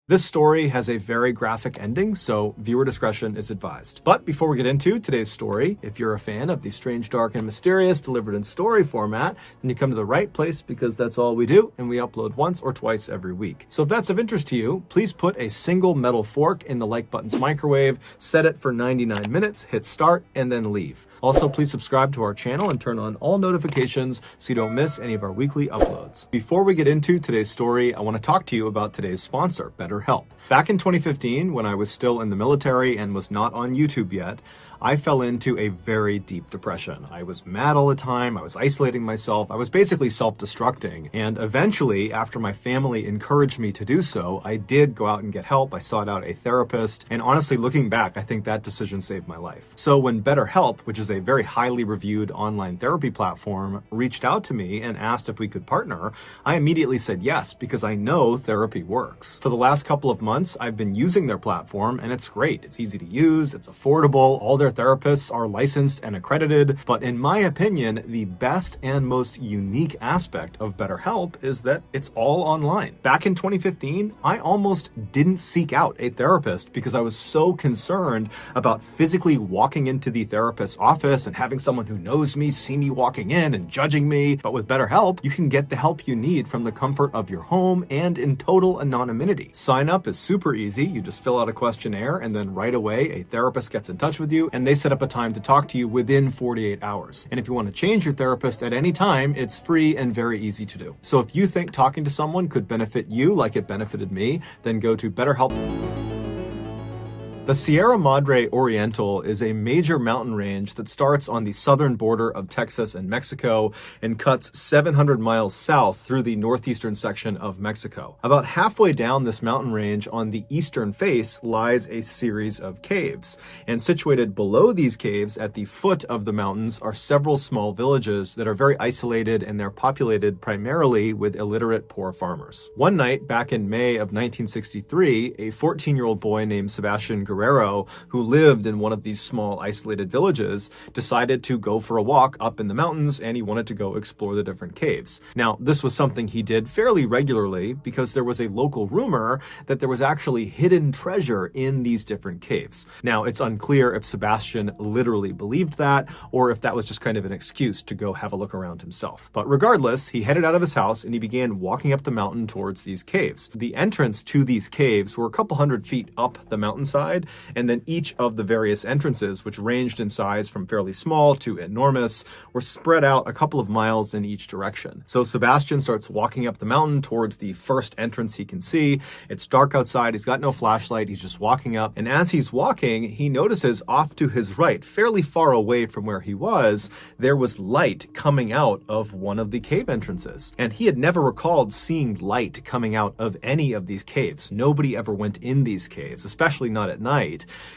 This story has a very graphic ending, so viewer discretion is advised. But before we get into today's story, if you're a fan of the strange, dark, and mysterious delivered in story format, then you come to the right place because that's all we do, and we upload once or twice every week. So if that's of interest to you, please put a single metal fork in the like button's microwave, set it for 99 minutes, hit start, and then leave. Also, please subscribe to our channel and turn on all notifications so you don't miss any of our weekly uploads. Before we get into today's story, I want to talk to you about today's sponsor, BetterHelp. Back in 2015, when I was still in the military and was not on YouTube yet, I fell into a very deep depression. I was mad all the time. I was isolating myself. I was basically self-destructing. And eventually, after my family encouraged me to do so, I did go out and get help. I sought out a therapist. And honestly, looking back, I think that decision saved my life. So when BetterHelp, which is a very highly reviewed online therapy platform, reached out to me and asked if we could partner, I immediately said yes, because I know therapy works. For the last couple of months, I've been using their platform, and it's great. It's easy to use. It's affordable. All their therapists are licensed and accredited, but in my opinion, the best and most unique aspect of BetterHelp is that it's all online. Back in 2015, I almost didn't seek out a therapist because I was so concerned about physically walking into the therapist's office and having someone who knows me see me walking in and judging me. But with BetterHelp, you can get the help you need from the comfort of your home and in total anonymity. Sign up is super easy. You just fill out a questionnaire, and then right away, a therapist gets in touch with you, and they set up a time to talk to you within 48 hours. And if you want to change your therapist at any time, it's free and very easy to do. So if you think talking to someone could benefit you like it benefited me, then go to BetterHelp. The Sierra Madre Oriental is a major mountain range that starts on the southern border of Texas and Mexico and cuts 700 miles south through the northeastern section of Mexico. About halfway down this mountain range on the eastern face lies a series of caves, and situated below these caves at the foot of the mountains are several small villages that are very isolated, and they're populated primarily with illiterate poor farmers. One night back in May of 1963, a 14-year-old boy named Sebastian Guerrero, who lived in one of these small isolated villages, decided to go for a walk up in the mountains, and he wanted to go explore the different caves. Now, this was something he did fairly regularly because there was a local rumor that there was actually hidden treasure in these different caves. Now, it's unclear if Sebastian literally believed that or if that was just kind of an excuse to go have a look around himself. But regardless, he headed out of his house and he began walking up the mountain towards these caves. The entrance to these caves were a couple hundred feet up the mountainside, and then each of the various entrances, which ranged in size from fairly small to enormous, were spread out a couple of miles in each direction. So Sebastian starts walking up the mountain towards the first entrance he can see. It's dark outside, he's got no flashlight, he's just walking up, and as he's walking, he notices off to his right, fairly far away from where he was, there was light coming out of one of the cave entrances. And he had never recalled seeing light coming out of any of these caves. Nobody ever went in these caves, especially not at night.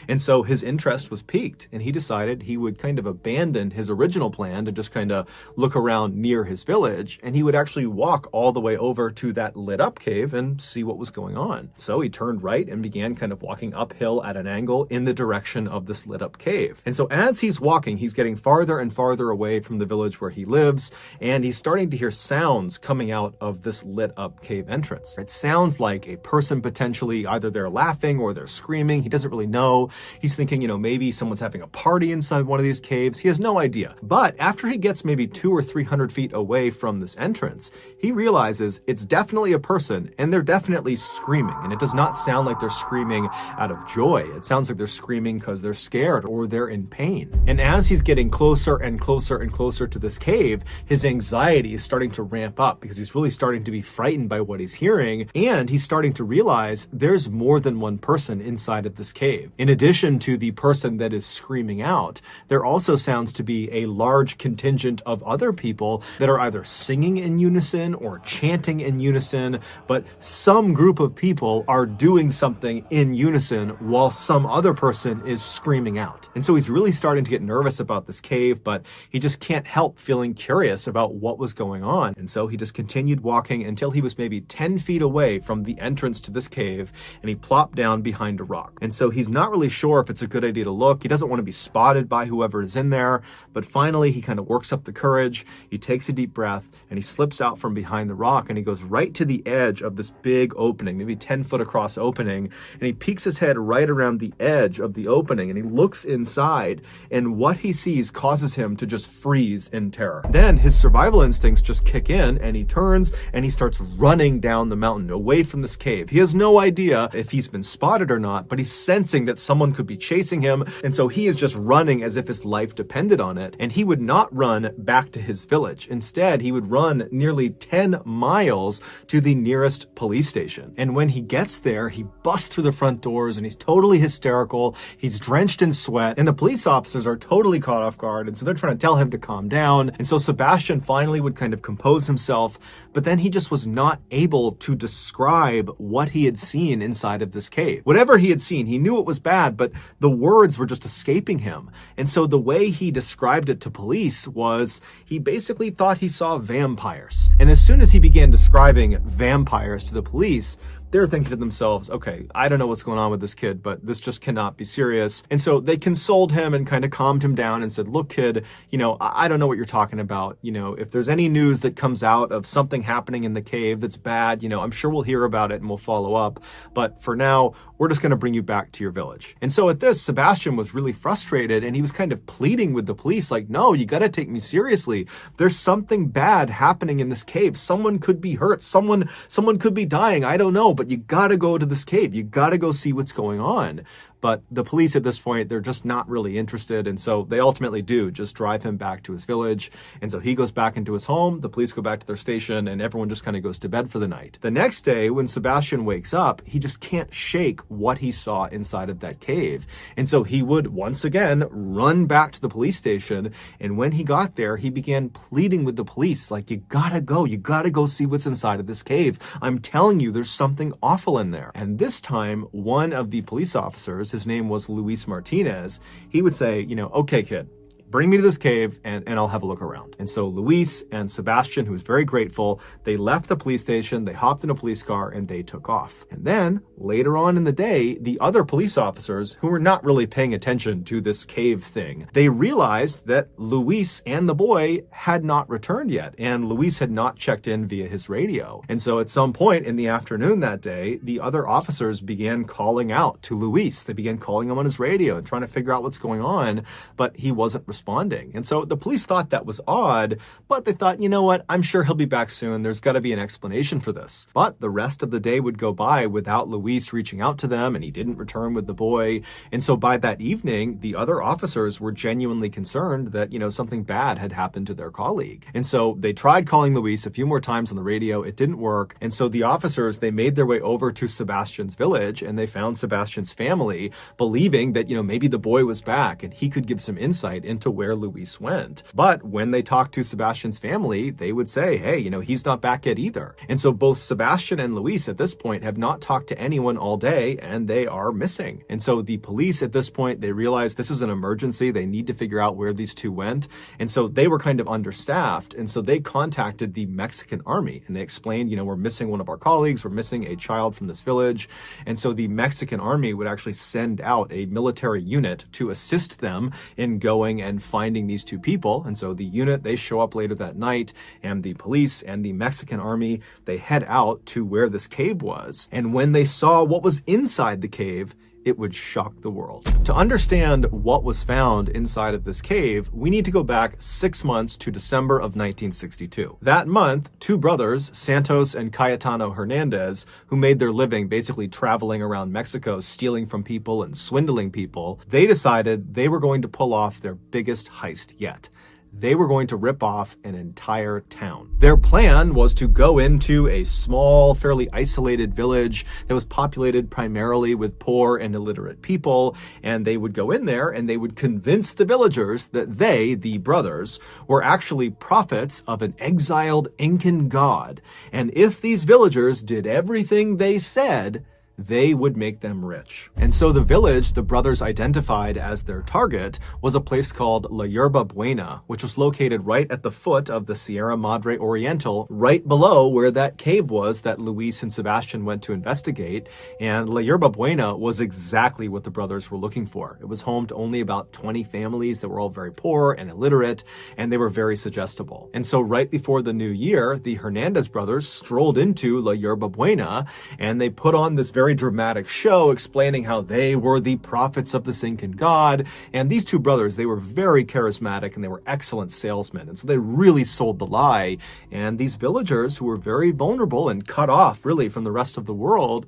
And so his interest was piqued, and he decided he would kind of abandon his original plan to just kind of look around near his village, and he would actually walk all the way over to that lit up cave and see what was going on. So he turned right and began kind of walking uphill at an angle in the direction of this lit up cave. And so as he's walking, he's getting farther and farther away from the village where he lives, and he's starting to hear sounds coming out of this lit up cave entrance. It sounds like a person potentially, either they're laughing or they're screaming. He doesn't really know. He's thinking, maybe someone's having a party inside one of these caves. He has no idea. But after he gets maybe 200 or 300 feet away from this entrance, he realizes it's definitely a person, and they're definitely screaming. And it does not sound like they're screaming out of joy. It sounds like they're screaming because they're scared or they're in pain. And as he's getting closer and closer and closer to this cave, his anxiety is starting to ramp up because he's really starting to be frightened by what he's hearing, and he's starting to realize there's more than one person inside of this cave. In addition to the person that is screaming out, there also sounds to be a large contingent of other people that are either singing in unison or chanting in unison, but some group of people are doing something in unison while some other person is screaming out. And so he's really starting to get nervous about this cave, but he just can't help feeling curious about what was going on. And so he just continued walking until he was maybe 10 feet away from the entrance to this cave, and he plopped down behind a rock. And so so he's not really sure if it's a good idea to look. He doesn't want to be spotted by whoever is in there. But finally, he kind of works up the courage. He takes a deep breath and he slips out from behind the rock and he goes right to the edge of this big opening, maybe 10 foot across opening. And he peeks his head right around the edge of the opening and he looks inside. And what he sees causes him to just freeze in terror. Then his survival instincts just kick in and he turns and he starts running down the mountain away from this cave. He has no idea if he's been spotted or not, but he's sensing that someone could be chasing him. And so he is just running as if his life depended on it. And he would not run back to his village. Instead, he would run nearly 10 miles to the nearest police station. And when he gets there, he busts through the front doors and he's totally hysterical. He's drenched in sweat and the police officers are totally caught off guard. And so they're trying to tell him to calm down. And so Sebastian finally would kind of compose himself, but then he just was not able to describe what he had seen inside of this cave. Whatever he had seen, he knew it was bad, but the words were just escaping him. And so the way he described it to police was he basically thought he saw vampires. And as soon as he began describing vampires to the police, they're thinking to themselves, okay, I don't know what's going on with this kid, but this just cannot be serious. And so they consoled him and kind of calmed him down and said, look, kid, I don't know what you're talking about. If there's any news that comes out of something happening in the cave that's bad, I'm sure we'll hear about it and we'll follow up. But for now, we're just going to bring you back to your village. And so at this, Sebastian was really frustrated and he was kind of pleading with the police like, no, you got to take me seriously. There's something bad happening in this cave. Someone could be hurt. Someone could be dying. I don't know, but you got to go to this cave. You got to go see what's going on. But the police at this point, they're just not really interested. And so they ultimately do just drive him back to his village. And so he goes back into his home. The police go back to their station and everyone just kind of goes to bed for the night. The next day, when Sebastian wakes up, he just can't shake what he saw inside of that cave. And so he would once again run back to the police station. And when he got there, he began pleading with the police like, you gotta go see what's inside of this cave. I'm telling you, there's something awful in there. And this time, one of the police officers, his name was Luis Martinez, he would say, okay, kid, bring me to this cave and I'll have a look around. And so Luis and Sebastian, who was very grateful, they left the police station, they hopped in a police car and they took off. And then later on in the day, the other police officers who were not really paying attention to this cave thing, they realized that Luis and the boy had not returned yet. And Luis had not checked in via his radio. And so at some point in the afternoon that day, the other officers began calling out to Luis. They began calling him on his radio and trying to figure out what's going on, but he wasn't responding. And so the police thought that was odd, but they thought, you know what, I'm sure he'll be back soon. There's got to be an explanation for this. But the rest of the day would go by without Luis reaching out to them, and he didn't return with the boy. And so by that evening, the other officers were genuinely concerned that, something bad had happened to their colleague. And so they tried calling Luis a few more times on the radio. It didn't work. And so the officers, they made their way over to Sebastian's village and they found Sebastian's family, believing that, maybe the boy was back and he could give some insight into where Luis went. But when they talked to Sebastian's family, they would say, hey, he's not back yet either. And so both Sebastian and Luis at this point have not talked to anyone all day and they are missing. And so the police at this point, they realized this is an emergency. They need to figure out where these two went. And so they were kind of understaffed. And so they contacted the Mexican army and they explained, we're missing one of our colleagues. We're missing a child from this village. And so the Mexican army would actually send out a military unit to assist them in going and finding these two people. And so the unit, they show up later that night and the police and the Mexican army, they head out to where this cave was. And when they saw what was inside the cave, it would shock the world. To understand what was found inside of this cave, we need to go back 6 months to December of 1962. That month, two brothers, Santos and Cayetano Hernandez, who made their living basically traveling around Mexico, stealing from people and swindling people, they decided they were going to pull off their biggest heist yet. They were going to rip off an entire town. Their plan was to go into a small, fairly isolated village that was populated primarily with poor and illiterate people, and they would go in there and they would convince the villagers that they, the brothers, were actually prophets of an exiled Incan god. And if these villagers did everything they said, they would make them rich. And so the village the brothers identified as their target was a place called La Yerba Buena, which was located right at the foot of the Sierra Madre Oriental, right below where that cave was that Luis and Sebastian went to investigate. And La Yerba Buena was exactly what the brothers were looking for. It was home to only about 20 families that were all very poor and illiterate, and they were very suggestible. And so right before the new year, the Hernandez brothers strolled into La Yerba Buena, and they put on this very dramatic show explaining how they were the prophets of the Incan god. And these two brothers, they were very charismatic and they were excellent salesmen. And so they really sold the lie. And these villagers who were very vulnerable and cut off really from the rest of the world,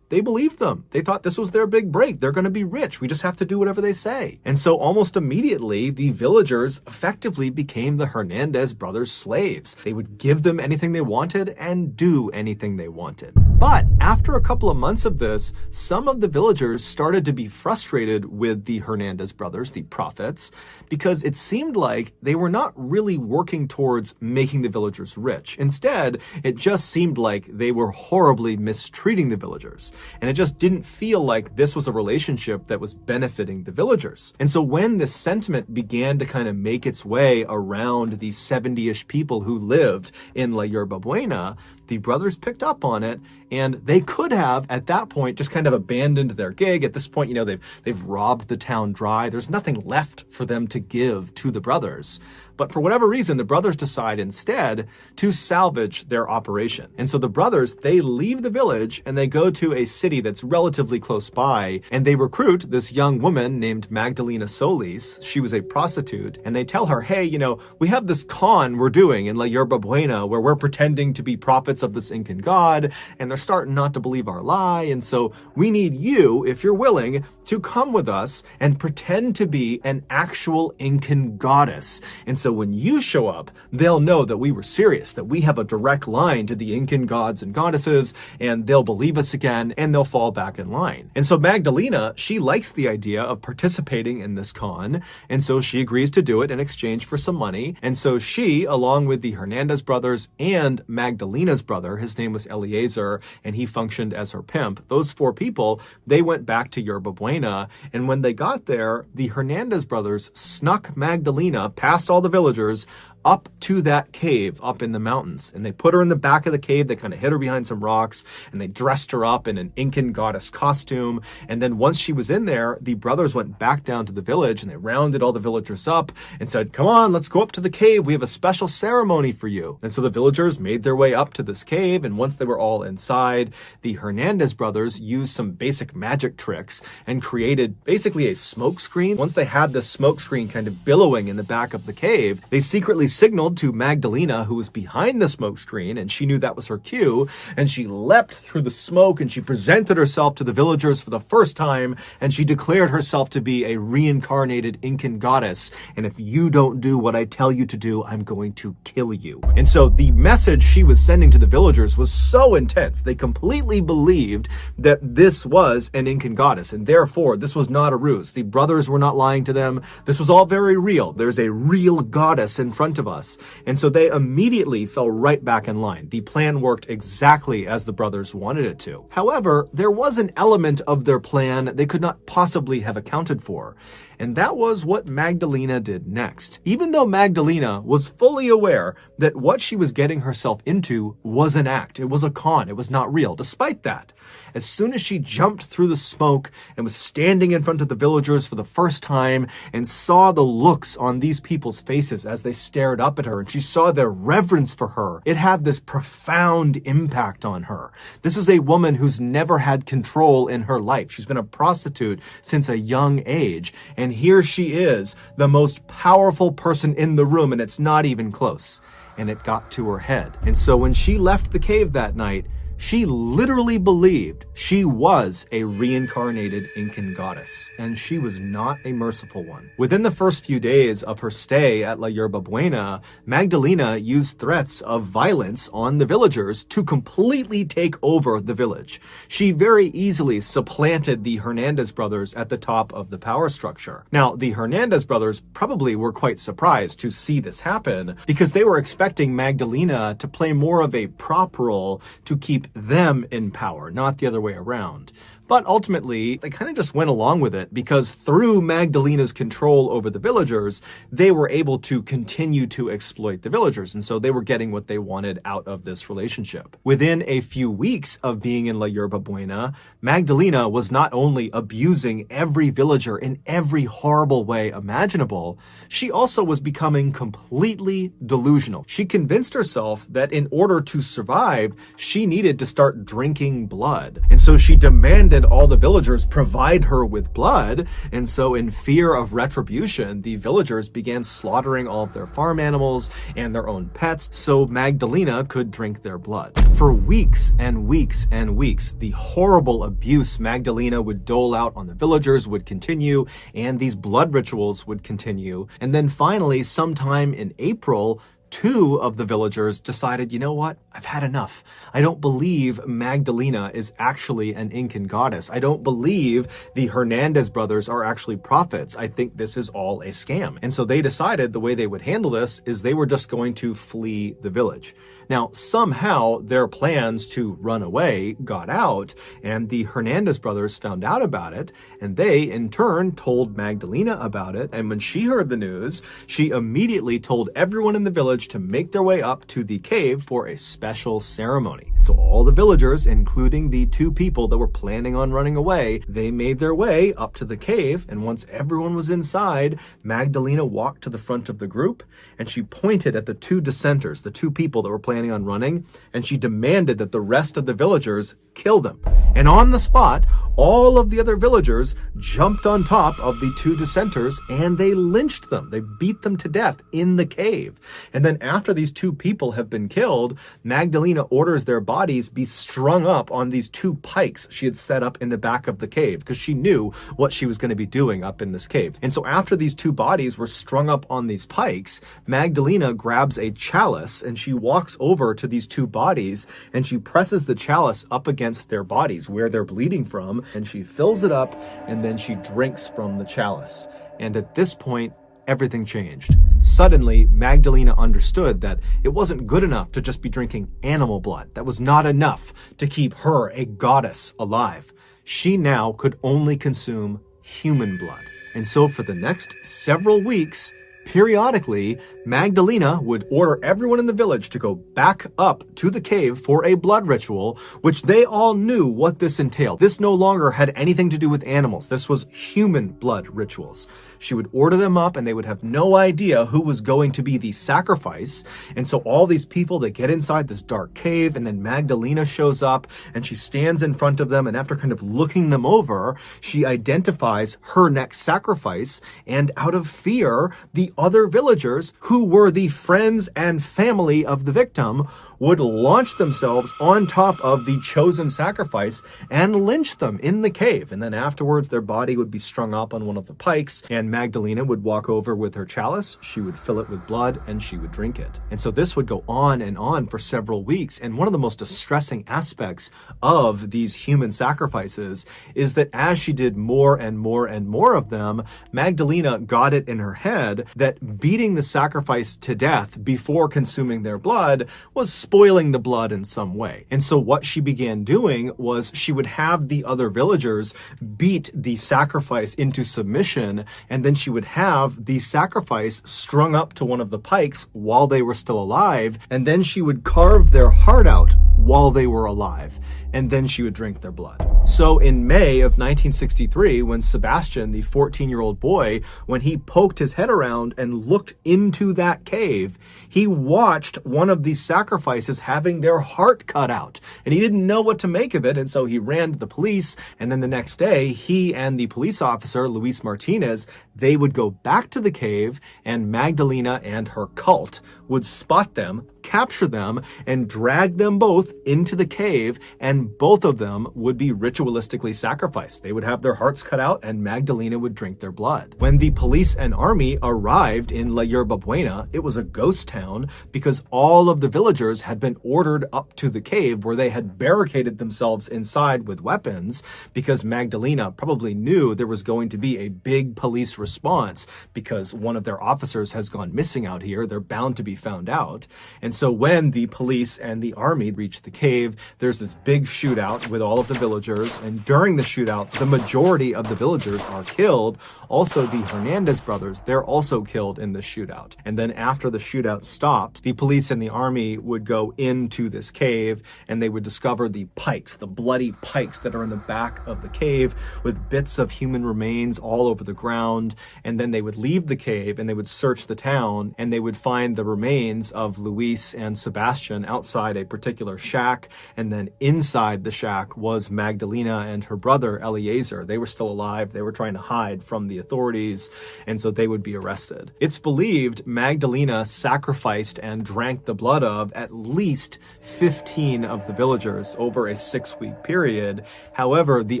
they believed them. They thought this was their big break. They're going to be rich. We just have to do whatever they say. And so almost immediately, the villagers effectively became the Hernandez brothers' slaves. They would give them anything they wanted and do anything they wanted. But after a couple of months of this, some of the villagers started to be frustrated with the Hernandez brothers, the prophets, because it seemed like they were not really working towards making the villagers rich. Instead, it just seemed like they were horribly mistreating the villagers. And it just didn't feel like this was a relationship that was benefiting the villagers. And so when this sentiment began to kind of make its way around the 70-ish people who lived in La Yerba Buena, the brothers picked up on it, and they could have, at that point, just kind of abandoned their gig. At this point, you know, they've robbed the town dry. There's nothing left for them to give to the brothers. But for whatever reason, the brothers decide instead to salvage their operation. And so the brothers, they leave the village and they go to a city that's relatively close by, and they recruit this young woman named Magdalena Solis. She was a prostitute, and they tell her, hey, you know, we have this con we're doing in La Yerba Buena where we're pretending to be prophets of this Incan god, and they're starting not to believe our lie. And so we need you, if you're willing, to come with us and pretend to be an actual Incan goddess. And so when you show up, they'll know that we were serious, that we have a direct line to the Incan gods and goddesses, and they'll believe us again, and they'll fall back in line. And so Magdalena, she likes the idea of participating in this con, and so she agrees to do it in exchange for some money. And so she, along with the Hernandez brothers and Magdalena's brother, his name was Eliezer, and he functioned as her pimp, those four people, they went back to Yerba Buena, and when they got there, the Hernandez brothers snuck Magdalena past all the villagers up to that cave up in the mountains. And they put her in the back of the cave. They kind of hid her behind some rocks, and they dressed her up in an Incan goddess costume. And then once she was in there, the brothers went back down to the village, and they rounded all the villagers up and said, come on, let's go up to the cave. We have a special ceremony for you. And so the villagers made their way up to this cave. And once they were all inside, the Hernandez brothers used some basic magic tricks and created basically a smoke screen. Once they had this smoke screen kind of billowing in the back of the cave, they secretly signaled to Magdalena, who was behind the smoke screen, and she knew that was her cue, and she leapt through the smoke and she presented herself to the villagers for the first time, and she declared herself to be a reincarnated Incan goddess. And if you don't do what I tell you to do, I'm going to kill you. And so the message she was sending to the villagers was so intense, they completely believed that this was an Incan goddess, and therefore this was not a ruse. The brothers were not lying to them. This was all very real. There's a real goddess in front of us. And so they immediately fell right back in line. The plan worked exactly as the brothers wanted it to. However, there was an element of their plan they could not possibly have accounted for. And that was what Magdalena did next. Even though Magdalena was fully aware that what she was getting herself into was an act, it was a con, it was not real. Despite that, as soon as she jumped through the smoke and was standing in front of the villagers for the first time and saw the looks on these people's faces as they stared up at her, and she saw their reverence for her, it had this profound impact on her. This is a woman who's never had control in her life. She's been a prostitute since a young age, and here she is, the most powerful person in the room, and it's not even close. And it got to her head. And so when she left the cave that night, she literally believed she was a reincarnated Incan goddess, and she was not a merciful one. Within the first few days of her stay at La Yerba Buena, Magdalena used threats of violence on the villagers to completely take over the village. She very easily supplanted the Hernandez brothers at the top of the power structure. Now, the Hernandez brothers probably were quite surprised to see this happen because they were expecting Magdalena to play more of a prop role to keep them in power, not the other way around. But ultimately, they kind of just went along with it because through Magdalena's control over the villagers, they were able to continue to exploit the villagers. And so they were getting what they wanted out of this relationship. Within a few weeks of being in La Yerba Buena, Magdalena was not only abusing every villager in every horrible way imaginable, she also was becoming completely delusional. She convinced herself that in order to survive, she needed to start drinking blood. And so she demanded all the villagers provide her with blood, and so in fear of retribution, the villagers began slaughtering all of their farm animals and their own pets so Magdalena could drink their blood. For weeks and weeks and weeks, the horrible abuse Magdalena would dole out on the villagers would continue, and these blood rituals would continue. And then finally, sometime in April, 2 of the villagers decided, you know what? I've had enough. I don't believe Magdalena is actually an Incan goddess. I don't believe the Hernandez brothers are actually prophets. I think this is all a scam. And so they decided the way they would handle this is they were just going to flee the village. Now, somehow their plans to run away got out, and the Hernandez brothers found out about it, and they, in turn, told Magdalena about it. And when she heard the news, she immediately told everyone in the village to make their way up to the cave for a special ceremony. So all the villagers, including the 2 people that were planning on running away, they made their way up to the cave, and once everyone was inside, Magdalena walked to the front of the group, and she pointed at the 2 dissenters, the 2 people that were planning on running, and she demanded that the rest of the villagers kill them. And on the spot, all of the other villagers jumped on top of the 2 dissenters and they lynched them. They beat them to death in the cave. And then after these 2 people have been killed, Magdalena orders their bodies be strung up on these 2 pikes she had set up in the back of the cave because she knew what she was going to be doing up in this cave. And so after these 2 bodies were strung up on these pikes, Magdalena grabs a chalice and she walks over to these 2 bodies and she presses the chalice up against their bodies where they're bleeding from, and she fills it up and then she drinks from the chalice. And at this point, everything changed. Suddenly, Magdalena understood that it wasn't good enough to just be drinking animal blood. That was not enough to keep her, a goddess, alive. She now could only consume human blood. And so for the next several weeks, periodically, Magdalena would order everyone in the village to go back up to the cave for a blood ritual, which they all knew what this entailed. This no longer had anything to do with animals. This was human blood rituals. She would order them up and they would have no idea who was going to be the sacrifice. And so all these people, they get inside this dark cave, and then Magdalena shows up and she stands in front of them, and after kind of looking them over, she identifies her next sacrifice, and out of fear, the other villagers, who were the friends and family of the victim, would launch themselves on top of the chosen sacrifice and lynch them in the cave. And then afterwards, their body would be strung up on one of the pikes, and Magdalena would walk over with her chalice, she would fill it with blood, and she would drink it. And so this would go on and on for several weeks. And one of the most distressing aspects of these human sacrifices is that as she did more and more and more of them, Magdalena got it in her head that beating the sacrifice to death before consuming their blood was spoiling the blood in some way. And so what she began doing was she would have the other villagers beat the sacrifice into submission, and then she would have the sacrifice strung up to one of the pikes while they were still alive, and then she would carve their heart out while they were alive, and then she would drink their blood. So in May of 1963, when Sebastian, the 14-year-old boy, when he poked his head around and looked into that cave, he watched one of these sacrifices having their heart cut out, and he didn't know what to make of it, and so he ran to the police. And then the next day, he and the police officer, Luis Martinez, they would go back to the cave, and Magdalena and her cult would spot them, capture them, and drag them both into the cave, and both of them would be ritualistically sacrificed. They would have their hearts cut out, and Magdalena would drink their blood. When the police and army arrived in La Yerba Buena, it was a ghost town because all of the villagers had been ordered up to the cave where they had barricaded themselves inside with weapons because Magdalena probably knew there was going to be a big police response because one of their officers has gone missing out here. They're bound to be found out. And And so when the police and the army reach the cave, there's this big shootout with all of the villagers. And during the shootout, the majority of the villagers are killed. Also, the Hernandez brothers, they're also killed in the shootout. And then after the shootout stopped, the police and the army would go into this cave and they would discover the pikes, the bloody pikes that are in the back of the cave with bits of human remains all over the ground. And then they would leave the cave and they would search the town and they would find the remains of Luis and Sebastian outside a particular shack. And then inside the shack was Magdalena and her brother Eliezer. They were still alive. They were trying to hide from the authorities, and so they would be arrested. It's believed Magdalena sacrificed and drank the blood of at least 15 of the villagers over a 6-week period. However, the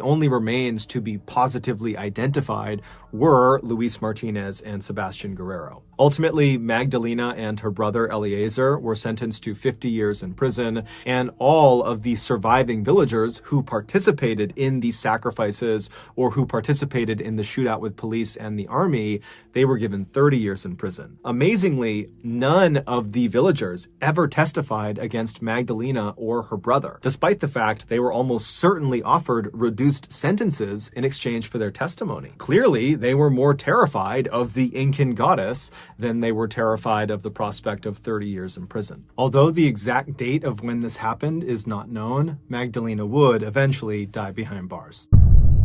only remains to be positively identified were Luis Martinez and Sebastian Guerrero. Ultimately, Magdalena and her brother Eliezer were sentenced to 50 years in prison, and all of the surviving villagers who participated in these sacrifices or who participated in the shootout with police and the army, they were given 30 years in prison. Amazingly, none of the villagers ever testified against Magdalena or her brother, despite the fact they were almost certainly offered reduced sentences in exchange for their testimony. Clearly, they were more terrified of the Incan goddess than they were terrified of the prospect of 30 years in prison. Although the exact date of when this happened is not known, Magdalena would eventually die behind bars.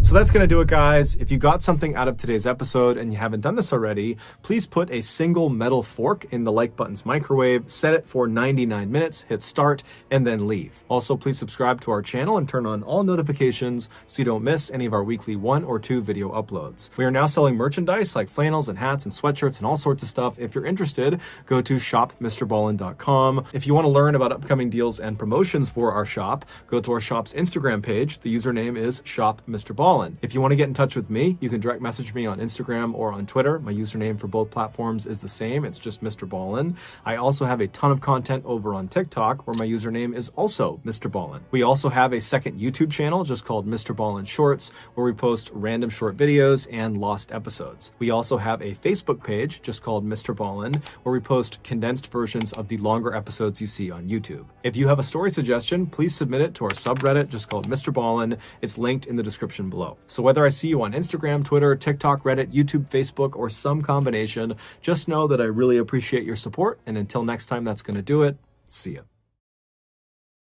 So that's going to do it, guys. If you got something out of today's episode and you haven't done this already, please put a single metal fork in the like button's microwave, set it for 99 minutes, hit start, and then leave. Also, please subscribe to our channel and turn on all notifications so you don't miss any of our weekly 1 or 2 video uploads. We are now selling merchandise like flannels and hats and sweatshirts and all sorts of stuff. If you're interested, go to shopmrballin.com. If you want to learn about upcoming deals and promotions for our shop, go to our shop's Instagram page. The username is shopmrballin. If you want to get in touch with me, you can direct message me on Instagram or on Twitter. My username for both platforms is the same. It's just Mr. Ballin. I also have a ton of content over on TikTok where my username is also Mr. Ballin. We also have a second YouTube channel just called Mr. Ballin Shorts where we post random short videos and lost episodes. We also have a Facebook page just called Mr. Ballin where we post condensed versions of the longer episodes you see on YouTube. If you have a story suggestion, please submit it to our subreddit just called Mr. Ballin. It's linked in the description below. So whether I see you on Instagram, Twitter, TikTok, Reddit, YouTube, Facebook, or some combination, just know that I really appreciate your support. And until next time, that's going to do it. See ya.